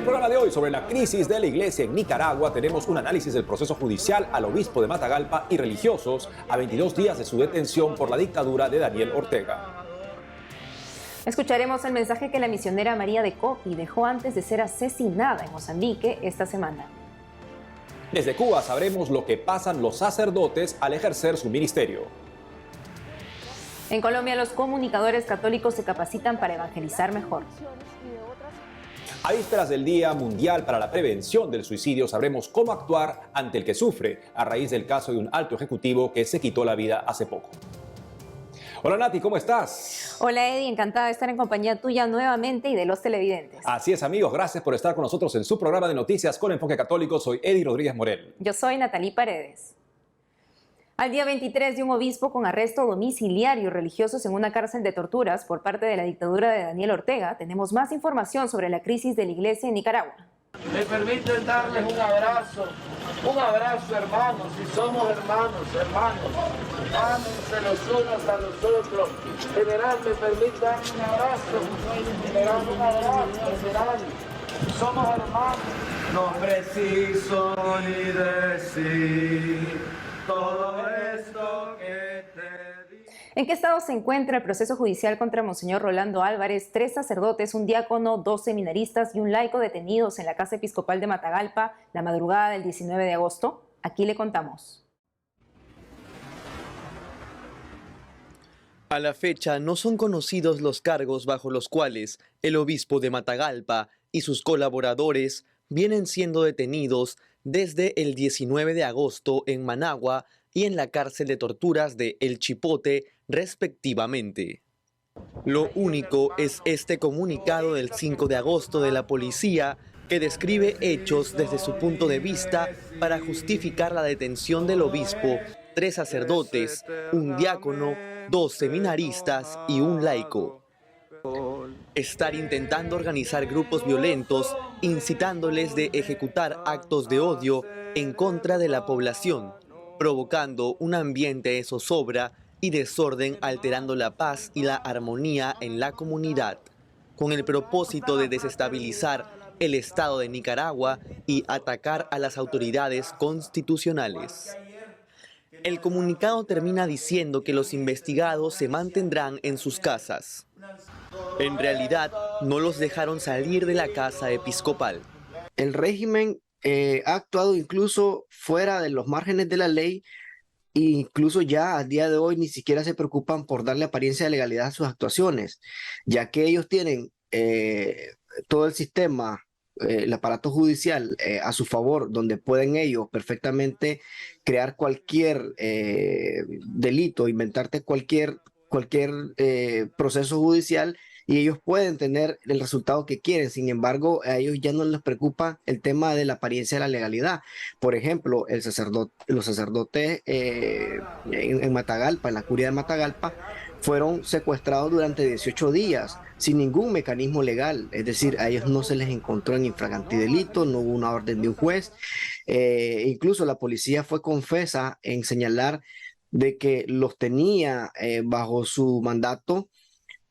programa de hoy sobre la crisis de la iglesia en Nicaragua tenemos un análisis del proceso judicial al obispo de Matagalpa y religiosos a 22 días de su detención por la dictadura de Daniel Ortega. Escucharemos el mensaje que la misionera María de Coqui dejó antes de ser asesinada en Mozambique esta semana. Desde Cuba sabremos lo que pasan los sacerdotes al ejercer su ministerio. En Colombia, los comunicadores católicos se capacitan para evangelizar mejor. A vísperas del Día Mundial para la Prevención del Suicidio, sabremos cómo actuar ante el que sufre a raíz del caso de un alto ejecutivo que se quitó la vida hace poco. Hola Nati, ¿cómo estás? Hola Eddie, encantada de estar en compañía tuya nuevamente y de los televidentes. Así es amigos, gracias por estar con nosotros en su programa de noticias con enfoque católico. Soy Eddie Rodríguez Morel. Yo soy Natalí Paredes. Al día 23 de un obispo con arresto domiciliario religiosos en una cárcel de torturas por parte de la dictadura de Daniel Ortega, tenemos más información sobre la crisis de la iglesia en Nicaragua. Me permiten darles un abrazo hermanos, si somos hermanos, ámense los unos a los otros. General, me permite darle un abrazo, general, somos hermanos. No preciso ni decir todo esto que te digo. ¿En qué estado se encuentra el proceso judicial contra Monseñor Rolando Álvarez, 3 sacerdotes, un diácono, 2 seminaristas y un laico detenidos en la Casa Episcopal de Matagalpa la madrugada del 19 de agosto? Aquí le contamos. A la fecha no son conocidos los cargos bajo los cuales el obispo de Matagalpa y sus colaboradores vienen siendo detenidos desde el 19 de agosto en Managua y en la cárcel de torturas de El Chipote, respectivamente. Lo único es este comunicado del 5 de agosto de la policía que describe hechos desde su punto de vista para justificar la detención del obispo, 3 sacerdotes, un diácono, 2 seminaristas y un laico. Estar intentando organizar grupos violentos, incitándoles de ejecutar actos de odio en contra de la población, provocando un ambiente de zozobra y desorden, alterando la paz y la armonía en la comunidad, con el propósito de desestabilizar el Estado de Nicaragua y atacar a las autoridades constitucionales. El comunicado termina diciendo que los investigados se mantendrán en sus casas. En realidad, no los dejaron salir de la casa episcopal. El régimen ha actuado incluso fuera de los márgenes de la ley e incluso ya a día de hoy ni siquiera se preocupan por darle apariencia de legalidad a sus actuaciones, ya que ellos tienen todo el sistema, el aparato judicial a su favor, donde pueden ellos perfectamente crear cualquier delito, inventarte cualquier proceso judicial, y ellos pueden tener el resultado que quieren. Sin embargo, a ellos ya no les preocupa el tema de la apariencia de la legalidad. Por ejemplo, los sacerdotes en Matagalpa, en la curia de Matagalpa, fueron secuestrados durante 18 días sin ningún mecanismo legal. Es decir, a ellos no se les encontró en infraganti delito, no hubo una orden de un juez. Incluso la policía fue confesa en señalar de que los tenía bajo su mandato.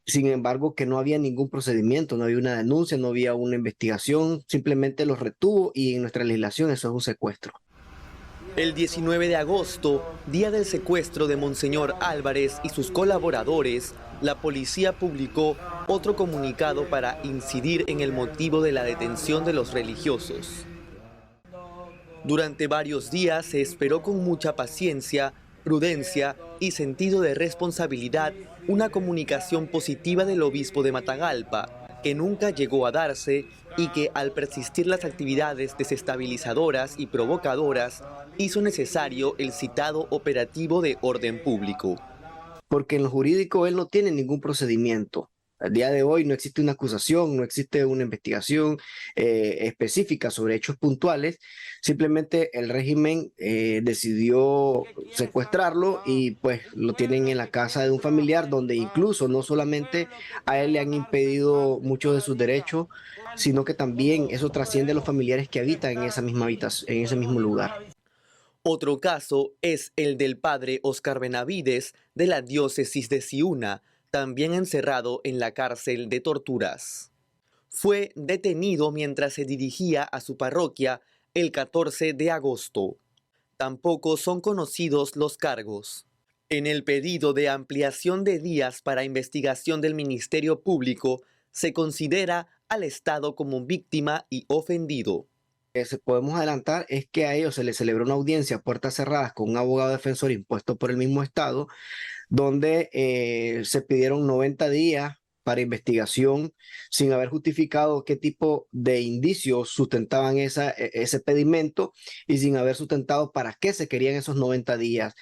Sin embargo, que no había ningún procedimiento, no había una denuncia, no había una investigación, simplemente los retuvo, y en nuestra legislación eso es un secuestro. El 19 de agosto, día del secuestro de Monseñor Álvarez y sus colaboradores, la policía publicó otro comunicado para incidir en el motivo de la detención de los religiosos. Durante varios días se esperó con mucha paciencia, prudencia y sentido de responsabilidad una comunicación positiva del obispo de Matagalpa, que nunca llegó a darse y que, al persistir las actividades desestabilizadoras y provocadoras, hizo necesario el citado operativo de orden público. Porque en lo jurídico él no tiene ningún procedimiento. Al día de hoy no existe una acusación, no existe una investigación específica sobre hechos puntuales. Simplemente el régimen decidió secuestrarlo y pues lo tienen en la casa de un familiar, donde incluso no solamente a él le han impedido muchos de sus derechos, sino que también eso trasciende a los familiares que habitan en esa misma habitación, en ese mismo lugar. Otro caso es el del padre Oscar Benavides de la diócesis de Ciuna, también encerrado en la cárcel de torturas. fue detenido mientras se dirigía a su parroquia el 14 de agosto. Tampoco son conocidos los cargos. En el pedido de ampliación de días para investigación del Ministerio Público, se considera al Estado como víctima y ofendido. Podemos adelantar es que a ellos se les celebró una audiencia a puertas cerradas con un abogado defensor impuesto por el mismo Estado, donde se pidieron 90 días para investigación sin haber justificado qué tipo de indicios sustentaban ese pedimento y sin haber sustentado para qué se querían esos 90 días,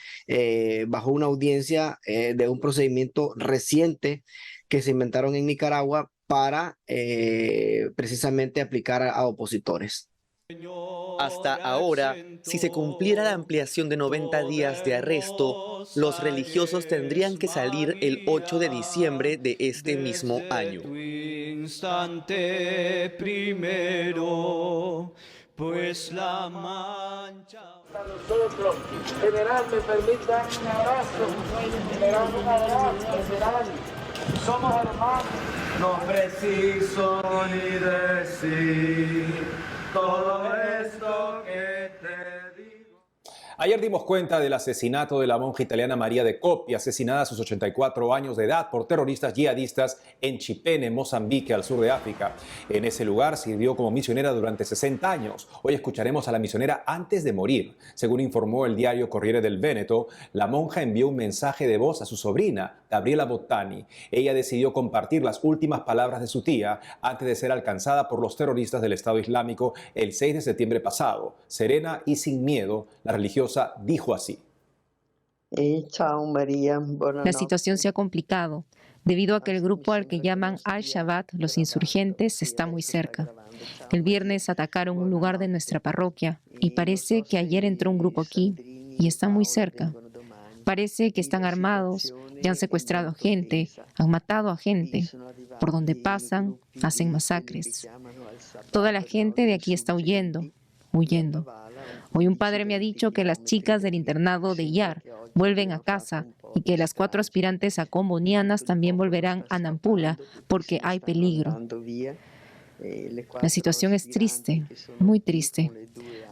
bajo una audiencia de un procedimiento reciente que se inventaron en Nicaragua para precisamente aplicar a opositores. Hasta ahora, si se cumpliera la ampliación de 90 días de arresto, los religiosos tendrían que salir el 8 de diciembre de este mismo año. Pues la mancha a nosotros. General, me permite dar un abrazo. General, un abrazo, general. Somos hermanos. No preciso ni decir todo esto que te digo. Ayer dimos cuenta del asesinato de la monja italiana María de Copi, asesinada a sus 84 años de edad por terroristas yihadistas en Chipene, Mozambique, al sur de África. En ese lugar sirvió como misionera durante 60 años. Hoy escucharemos a la misionera antes de morir. Según informó el diario Corriere del Veneto, la monja envió un mensaje de voz a su sobrina, Gabriela Bottani. Ella decidió compartir las últimas palabras de su tía antes de ser alcanzada por los terroristas del Estado Islámico el 6 de septiembre pasado. Serena y sin miedo, la religiosa dijo así. La situación se ha complicado debido a que el grupo al que llaman Al-Shabaab, los insurgentes, está muy cerca. El viernes atacaron un lugar de nuestra parroquia y parece que ayer entró un grupo aquí y está muy cerca. Parece que están armados, ya han secuestrado gente, han matado a gente. Por donde pasan, hacen masacres. Toda la gente de aquí está huyendo. Hoy un padre me ha dicho que las chicas del internado de Yar vuelven a casa y que las 4 aspirantes a combonianas también volverán a Nampula porque hay peligro. La situación es triste, muy triste.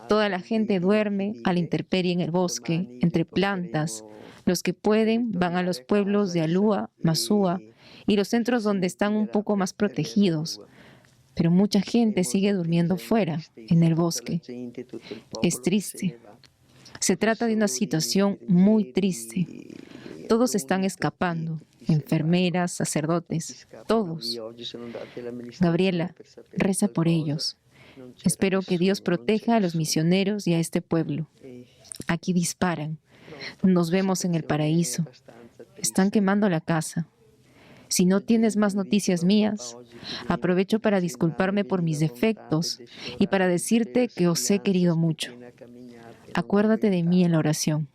Toda la gente duerme a la intemperie en el bosque, entre plantas. Los que pueden van a los pueblos de Alúa, Masúa y los centros donde están un poco más protegidos. Pero mucha gente sigue durmiendo fuera, en el bosque. Es triste. Se trata de una situación muy triste. Todos están escapando, enfermeras, sacerdotes, todos. Gabriela, reza por ellos. Espero que Dios proteja a los misioneros y a este pueblo. Aquí disparan. Nos vemos en el paraíso. Están quemando la casa. Si no tienes más noticias mías, aprovecho para disculparme por mis defectos y para decirte que os he querido mucho. Acuérdate de mí en la oración.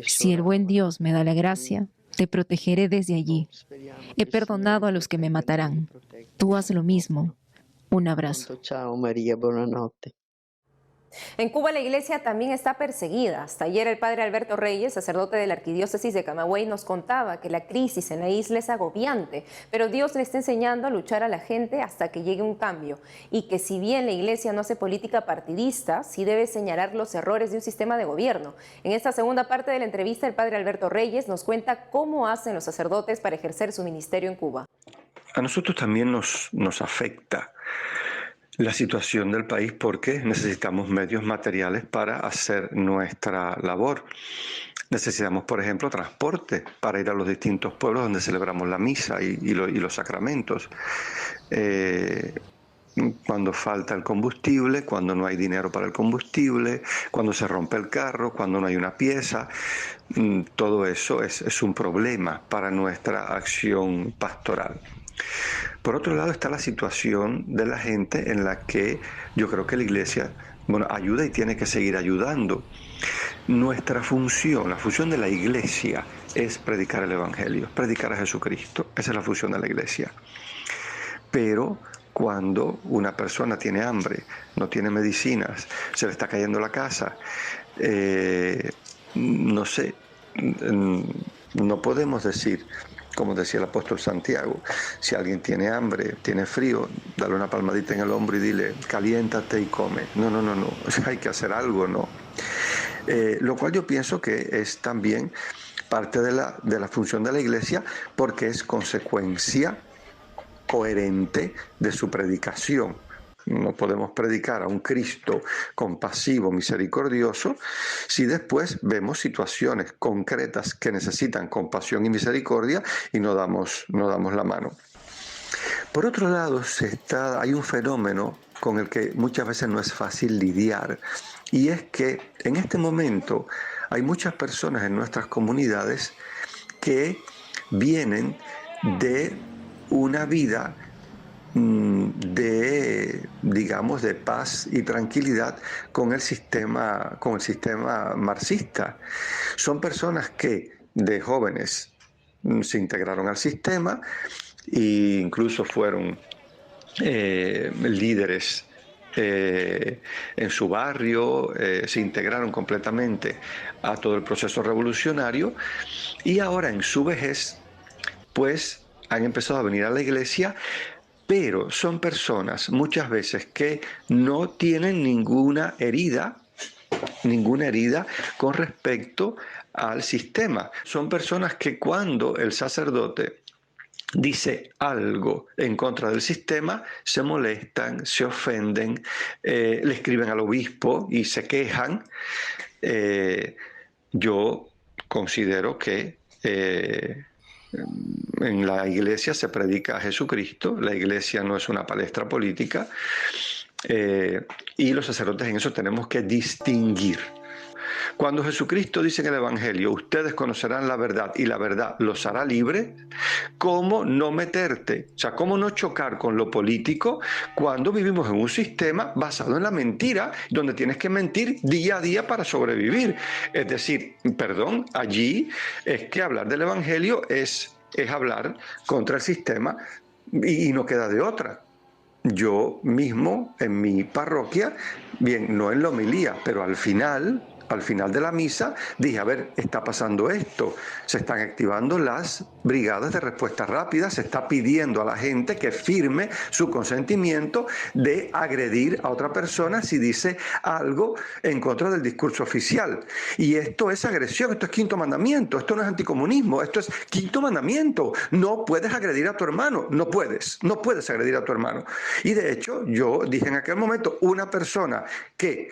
Si el buen Dios me da la gracia, te protegeré desde allí. He perdonado a los que me matarán. Tú haz lo mismo. Un abrazo. Chao, María, buonanotte. En Cuba la iglesia también está perseguida. Hasta ayer el padre Alberto Reyes, sacerdote de la arquidiócesis de Camagüey, nos contaba que la crisis en la isla es agobiante, pero Dios le está enseñando a luchar a la gente hasta que llegue un cambio y que si bien la iglesia no hace política partidista, sí debe señalar los errores de un sistema de gobierno. En esta segunda parte de la entrevista, el padre Alberto Reyes nos cuenta cómo hacen los sacerdotes para ejercer su ministerio en Cuba. A nosotros también nos afecta la situación del país porque necesitamos medios materiales para hacer nuestra labor. Necesitamos, por ejemplo, transporte para ir a los distintos pueblos donde celebramos la misa y los sacramentos. Cuando falta el combustible, cuando no hay dinero para el combustible, cuando se rompe el carro, cuando no hay una pieza, todo eso es un problema para nuestra acción pastoral. Por otro lado está la situación de la gente en la que yo creo que la iglesia, ayuda y tiene que seguir ayudando. Nuestra función, la función de la iglesia es predicar el evangelio, predicar a Jesucristo. Esa es la función de la iglesia. Pero cuando una persona tiene hambre, no tiene medicinas, se le está cayendo la casa, no podemos decir como decía el apóstol Santiago. Si alguien tiene hambre, tiene frío, dale una palmadita en el hombro y dile, caliéntate y come. No, o sea, hay que hacer algo, ¿no? Lo cual yo pienso que es también parte de la función de la Iglesia, porque es consecuencia coherente de su predicación. No podemos predicar a un Cristo compasivo, misericordioso, si después vemos situaciones concretas que necesitan compasión y misericordia y no damos la mano. Por otro lado, hay un fenómeno con el que muchas veces no es fácil lidiar, y es que en este momento hay muchas personas en nuestras comunidades que vienen de una vida de paz y tranquilidad con el sistema marxista. Son personas que de jóvenes se integraron al sistema e incluso fueron líderes en su barrio, se integraron completamente a todo el proceso revolucionario, y ahora en su vejez pues han empezado a venir a la iglesia, pero son personas muchas veces que no tienen ninguna herida con respecto al sistema. Son personas que cuando el sacerdote dice algo en contra del sistema, se molestan, se ofenden, le escriben al obispo y se quejan. Yo considero que en la iglesia se predica a Jesucristo, la iglesia no es una palestra política, y los sacerdotes en eso tenemos que distinguir. Cuando Jesucristo dice en el Evangelio, ustedes conocerán la verdad y la verdad los hará libres, ¿cómo no meterte? O sea, ¿cómo no chocar con lo político cuando vivimos en un sistema basado en la mentira, donde tienes que mentir día a día para sobrevivir? Es decir, perdón, allí es que hablar del Evangelio es hablar contra el sistema y no queda de otra. Yo mismo en mi parroquia, bien, no en la homilía, pero al final de la misa, dije, a ver, está pasando esto, se están activando las brigadas de respuesta rápida, se está pidiendo a la gente que firme su consentimiento de agredir a otra persona si dice algo en contra del discurso oficial. Y esto es agresión, esto es quinto mandamiento, esto no es anticomunismo, esto es quinto mandamiento. No puedes agredir a tu hermano, no puedes agredir a tu hermano. Y de hecho, yo dije en aquel momento, una persona que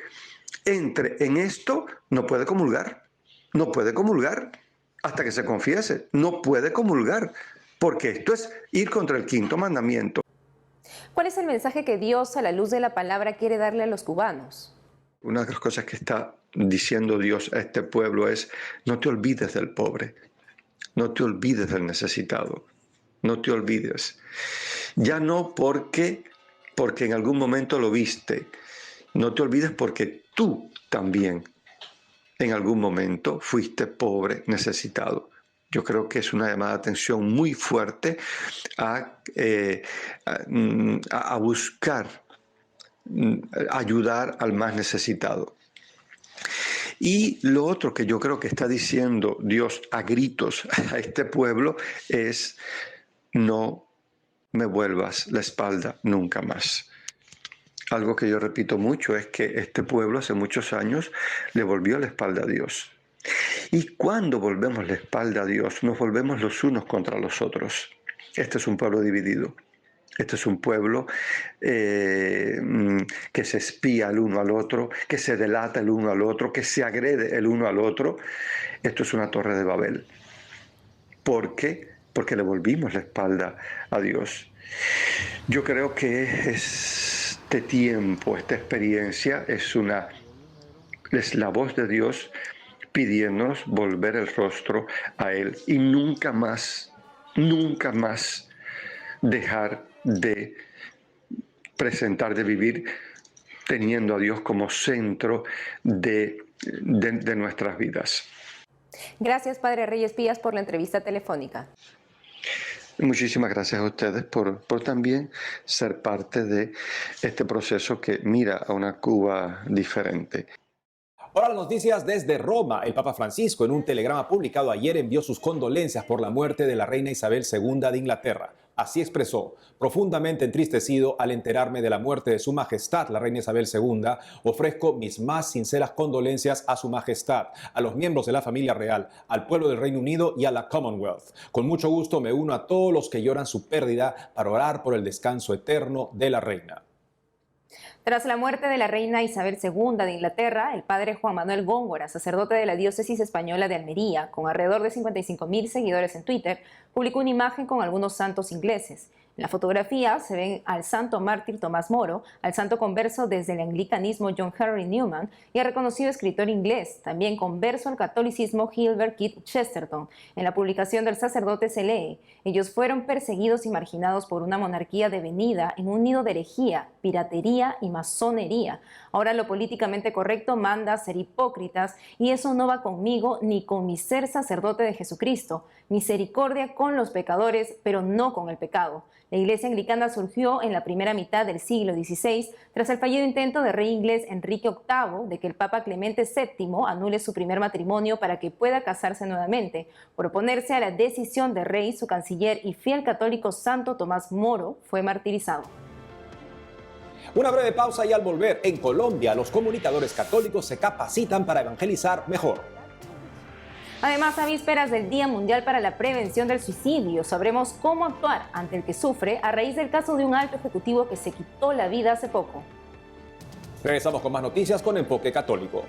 entre en esto no puede comulgar hasta que se confiese, no puede comulgar, porque esto es ir contra el quinto mandamiento. ¿Cuál es el mensaje que Dios, a la luz de la palabra, quiere darle a los cubanos? Una de las cosas que está diciendo Dios a este pueblo es: no te olvides del pobre, no te olvides del necesitado, no te olvides. Ya no porque en algún momento lo viste, no te olvides porque tú también en algún momento fuiste pobre, necesitado. Yo creo que es una llamada de atención muy fuerte a buscar ayudar al más necesitado. Y lo otro que yo creo que está diciendo Dios a gritos a este pueblo es: no me vuelvas la espalda nunca más. Algo que yo repito mucho es que este pueblo hace muchos años le volvió la espalda a Dios. Y cuando volvemos la espalda a Dios, nos volvemos los unos contra los otros. Este es un pueblo dividido. Este es un pueblo que se espía el uno al otro, que se delata el uno al otro, que se agrede el uno al otro. Esto es una torre de Babel. ¿Por qué? Porque le volvimos la espalda a Dios. Yo creo que este tiempo, esta experiencia es la voz de Dios pidiéndonos volver el rostro a Él y nunca más dejar de presentar, de vivir teniendo a Dios como centro de nuestras vidas. Gracias, Padre Reyes Pías, por la entrevista telefónica. Muchísimas gracias a ustedes por también ser parte de este proceso que mira a una Cuba diferente. Ahora las noticias desde Roma. El Papa Francisco, en un telegrama publicado ayer, envió sus condolencias por la muerte de la reina Isabel II de Inglaterra. Así expresó: profundamente entristecido al enterarme de la muerte de Su Majestad, la reina Isabel II, ofrezco mis más sinceras condolencias a Su Majestad, a los miembros de la familia real, al pueblo del Reino Unido y a la Commonwealth. Con mucho gusto me uno a todos los que lloran su pérdida para orar por el descanso eterno de la reina. Tras la muerte de la reina Isabel II de Inglaterra, el padre Juan Manuel Góngora, sacerdote de la diócesis española de Almería, con alrededor de 55.000 seguidores en Twitter, publicó una imagen con algunos santos ingleses. En la fotografía se ven al santo mártir Tomás Moro, al santo converso desde el anglicanismo John Henry Newman y al reconocido escritor inglés, también converso al catolicismo Gilbert Keith Chesterton. En la publicación del sacerdote se lee: ellos fueron perseguidos y marginados por una monarquía devenida en un nido de herejía, piratería y masonería. Ahora lo políticamente correcto manda a ser hipócritas y eso no va conmigo ni con mi ser sacerdote de Jesucristo. Misericordia con los pecadores, pero no con el pecado. La Iglesia anglicana surgió en la primera mitad del siglo XVI tras el fallido intento del rey inglés Enrique VIII de que el Papa Clemente VII anule su primer matrimonio para que pueda casarse nuevamente. Por oponerse a la decisión del rey, su canciller y fiel católico santo Tomás Moro fue martirizado. Una breve pausa y al volver, en Colombia los comunicadores católicos se capacitan para evangelizar mejor. Además, a vísperas del Día Mundial para la Prevención del Suicidio, sabremos cómo actuar ante el que sufre a raíz del caso de un alto ejecutivo que se quitó la vida hace poco. Regresamos con más noticias con Enfoque Católico.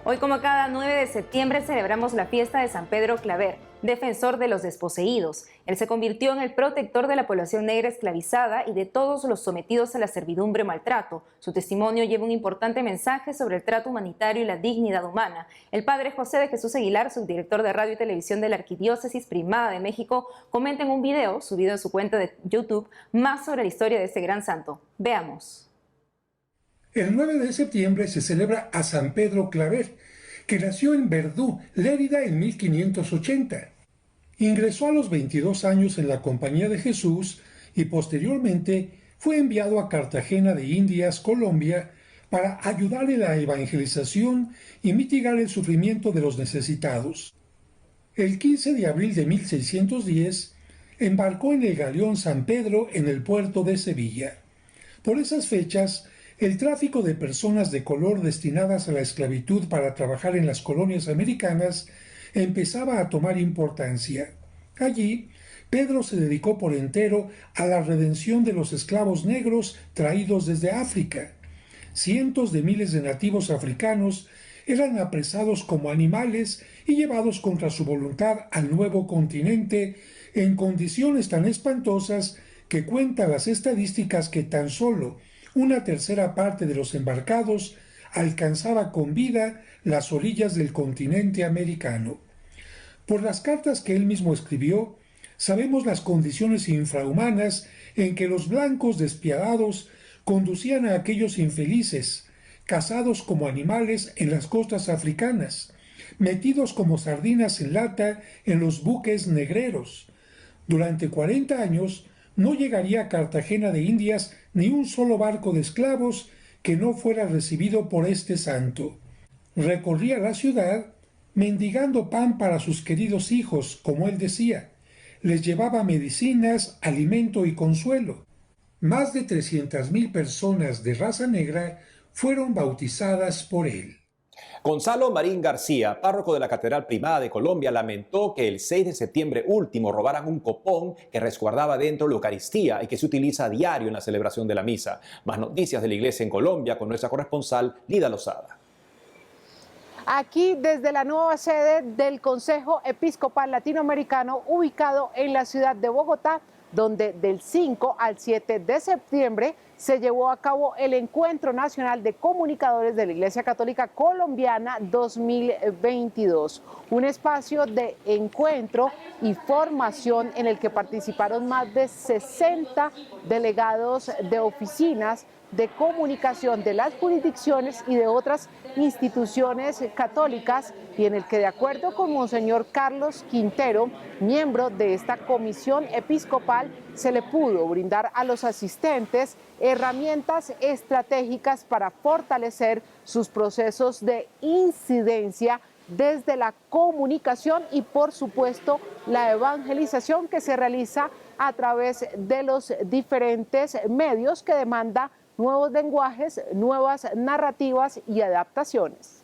Hoy, como cada 9 de septiembre, celebramos la fiesta de San Pedro Claver, defensor de los desposeídos. Él se convirtió en el protector de la población negra esclavizada y de todos los sometidos a la servidumbre o maltrato. Su testimonio lleva un importante mensaje sobre el trato humanitario y la dignidad humana. El padre José de Jesús Aguilar, subdirector de Radio y Televisión de la Arquidiócesis Primada de México, comenta en un video subido en su cuenta de YouTube más sobre la historia de este gran santo. Veamos. El 9 de septiembre se celebra a San Pedro Claver, que nació en Verdú, Lérida, en 1580. Ingresó a los 22 años en la Compañía de Jesús y posteriormente fue enviado a Cartagena de Indias, Colombia, para ayudar en la evangelización y mitigar el sufrimiento de los necesitados. El 15 de abril de 1610 embarcó en el galeón San Pedro en el puerto de Sevilla. Por esas fechas, el tráfico de personas de color destinadas a la esclavitud para trabajar en las colonias americanas empezaba a tomar importancia. Allí, Pedro se dedicó por entero a la redención de los esclavos negros traídos desde África. Cientos de miles de nativos africanos eran apresados como animales y llevados contra su voluntad al nuevo continente en condiciones tan espantosas que cuentan las estadísticas que tan solo una tercera parte de los embarcados alcanzaba con vida las orillas del continente americano. Por las cartas que él mismo escribió, sabemos las condiciones infrahumanas en que los blancos despiadados conducían a aquellos infelices, cazados como animales en las costas africanas, metidos como sardinas en lata en los buques negreros. Durante 40 años no llegaría a Cartagena de Indias ni un solo barco de esclavos que no fuera recibido por este santo. Recorría la ciudad mendigando pan para sus queridos hijos, como él decía. Les llevaba medicinas, alimento y consuelo. Más de 300.000 personas de raza negra fueron bautizadas por él. Gonzalo Marín García, párroco de la Catedral Primada de Colombia, lamentó que el 6 de septiembre último robaran un copón que resguardaba dentro la Eucaristía y que se utiliza a diario en la celebración de la misa. Más noticias de la Iglesia en Colombia con nuestra corresponsal Lida Lozada. Aquí desde la nueva sede del Consejo Episcopal Latinoamericano, ubicado en la ciudad de Bogotá, donde del 5 al 7 de septiembre se llevó a cabo el Encuentro Nacional de Comunicadores de la Iglesia Católica Colombiana 2022, un espacio de encuentro y formación en el que participaron más de 60 delegados de oficinas de comunicación de las jurisdicciones y de otras instituciones católicas, y en el que, de acuerdo con Monseñor Carlos Quintero, miembro de esta comisión episcopal, se le pudo brindar a los asistentes herramientas estratégicas para fortalecer sus procesos de incidencia desde la comunicación y, por supuesto, la evangelización que se realiza a través de los diferentes medios que demanda nuevos lenguajes, nuevas narrativas y adaptaciones.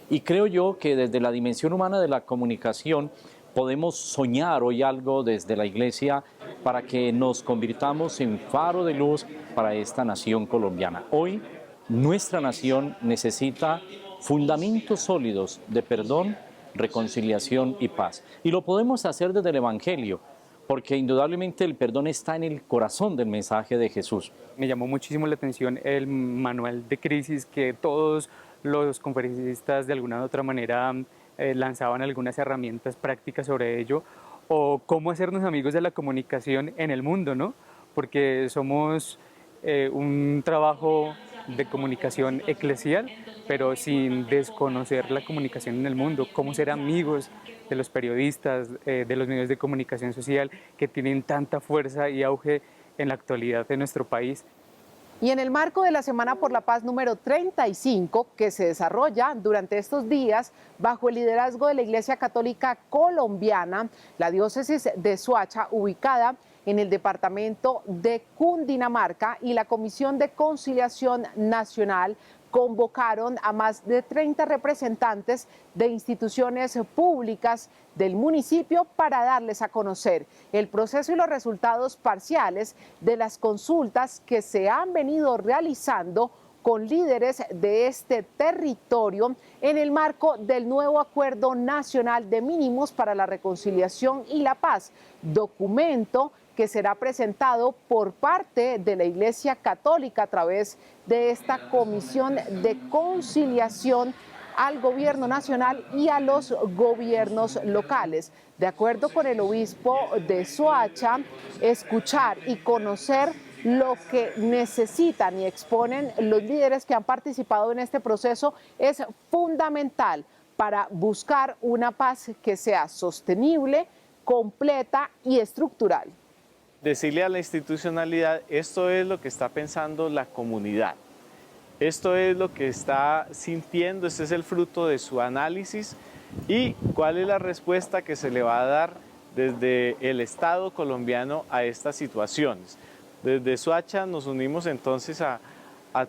Y creo yo que desde la dimensión humana de la comunicación podemos soñar hoy algo desde la Iglesia para que nos convirtamos en faro de luz para esta nación colombiana. Hoy nuestra nación necesita fundamentos sólidos de perdón, reconciliación y paz. Y lo podemos hacer desde el Evangelio, porque indudablemente el perdón está en el corazón del mensaje de Jesús. Me llamó muchísimo la atención el manual de crisis que todos los conferencistas de alguna u otra manera lanzaban algunas herramientas prácticas sobre ello, o cómo hacernos amigos de la comunicación en el mundo, ¿no? Porque somos un trabajo de comunicación eclesial, pero sin desconocer la comunicación en el mundo, cómo ser amigos de los periodistas, de los medios de comunicación social que tienen tanta fuerza y auge en la actualidad de nuestro país. Y en el marco de la Semana por la Paz número 35, que se desarrolla durante estos días bajo el liderazgo de la Iglesia Católica Colombiana, la diócesis de Soacha, ubicada en el departamento de Cundinamarca, y la Comisión de Conciliación Nacional convocaron a más de 30 representantes de instituciones públicas del municipio para darles a conocer el proceso y los resultados parciales de las consultas que se han venido realizando con líderes de este territorio en el marco del nuevo Acuerdo Nacional de Mínimos para la Reconciliación y la Paz, documento que será presentado por parte de la Iglesia Católica a través de esta Comisión de Conciliación al Gobierno Nacional y a los gobiernos locales. De acuerdo con el obispo de Soacha, escuchar y conocer lo que necesitan y exponen los líderes que han participado en este proceso es fundamental para buscar una paz que sea sostenible, completa y estructural. Decirle a la institucionalidad, esto es lo que está pensando la comunidad, esto es lo que está sintiendo, este es el fruto de su análisis y cuál es la respuesta que se le va a dar desde el Estado colombiano a estas situaciones. Desde Soacha nos unimos entonces a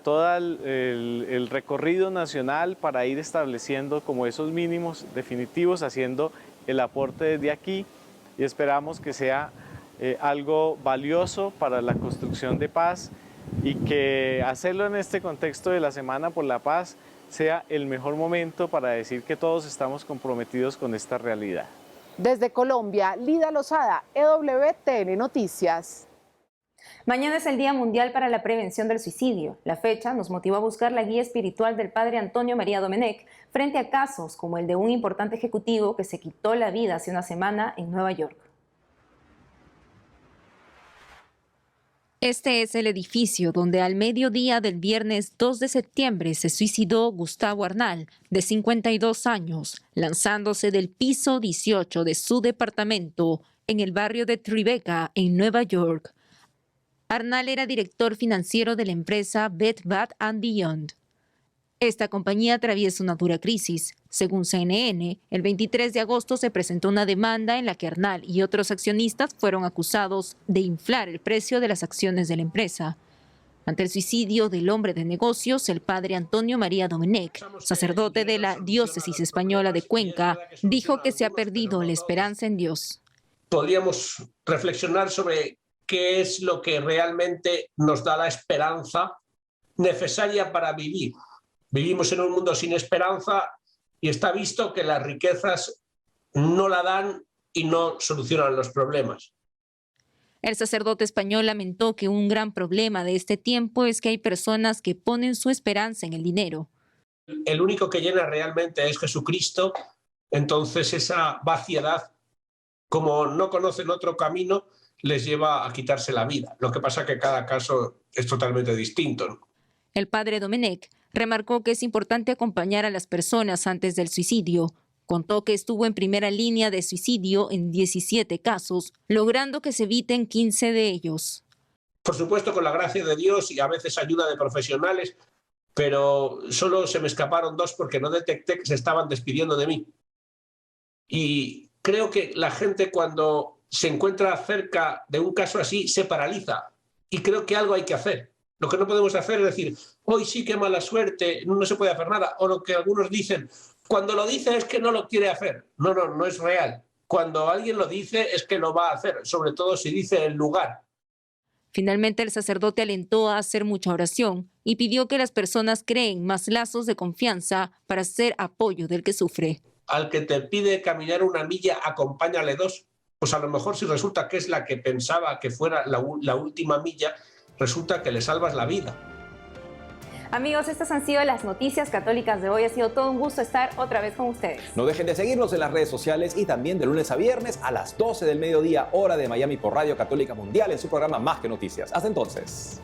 todo el recorrido nacional para ir estableciendo como esos mínimos definitivos, haciendo el aporte desde aquí y esperamos que sea algo valioso para la construcción de paz y que hacerlo en este contexto de la Semana por la Paz sea el mejor momento para decir que todos estamos comprometidos con esta realidad. Desde Colombia, Lida Lozada, EWTN Noticias. Mañana es el Día Mundial para la Prevención del Suicidio. La fecha nos motivó a buscar la guía espiritual del padre Antonio María Domenech frente a casos como el de un importante ejecutivo que se quitó la vida hace una semana en Nueva York. Este es el edificio donde al mediodía del viernes 2 de septiembre se suicidó Gustavo Arnal, de 52 años, lanzándose del piso 18 de su departamento en el barrio de Tribeca, en Nueva York. Arnal era director financiero de la empresa Bed Bath & Beyond. Esta compañía atraviesa una dura crisis. Según CNN, el 23 de agosto se presentó una demanda en la que Arnal y otros accionistas fueron acusados de inflar el precio de las acciones de la empresa. Ante el suicidio del hombre de negocios, el padre Antonio María Domenech, sacerdote de la diócesis española de Cuenca, dijo que se ha perdido la esperanza en Dios. Podríamos reflexionar sobre qué es lo que realmente nos da la esperanza necesaria para vivir. Vivimos en un mundo sin esperanza y está visto que las riquezas no la dan y no solucionan los problemas. El sacerdote español lamentó que un gran problema de este tiempo es que hay personas que ponen su esperanza en el dinero. El único que llena realmente es Jesucristo, entonces esa vaciedad, como no conocen otro camino, les lleva a quitarse la vida. Lo que pasa es que cada caso es totalmente distinto, ¿no? El padre Domenech remarcó que es importante acompañar a las personas antes del suicidio, Contó que estuvo en primera línea de suicidio en 17 casos, logrando que se eviten 15 de ellos. Por supuesto, con la gracia de Dios y a veces ayuda de profesionales, pero solo se me escaparon 2 porque no detecté que se estaban despidiendo de mí. Y creo que la gente cuando se encuentra cerca de un caso así se paraliza y creo que algo hay que hacer. Lo que no podemos hacer es decir, hoy sí que mala suerte, no se puede hacer nada, o lo que algunos dicen, cuando lo dice es que no lo quiere hacer. No, no es real. Cuando alguien lo dice es que lo va a hacer, sobre todo si dice el lugar. Finalmente, el sacerdote alentó a hacer mucha oración y pidió que las personas creen más lazos de confianza para ser apoyo del que sufre. Al que te pide caminar una milla, acompáñale 2. Pues a lo mejor si resulta que es la que pensaba que fuera la última milla, resulta que le salvas la vida. Amigos, estas han sido las noticias católicas de hoy. Ha sido todo un gusto estar otra vez con ustedes. No dejen de seguirnos en las redes sociales y también de lunes a viernes a las 12 del mediodía, hora de Miami por Radio Católica Mundial en su programa Más que Noticias. Hasta entonces.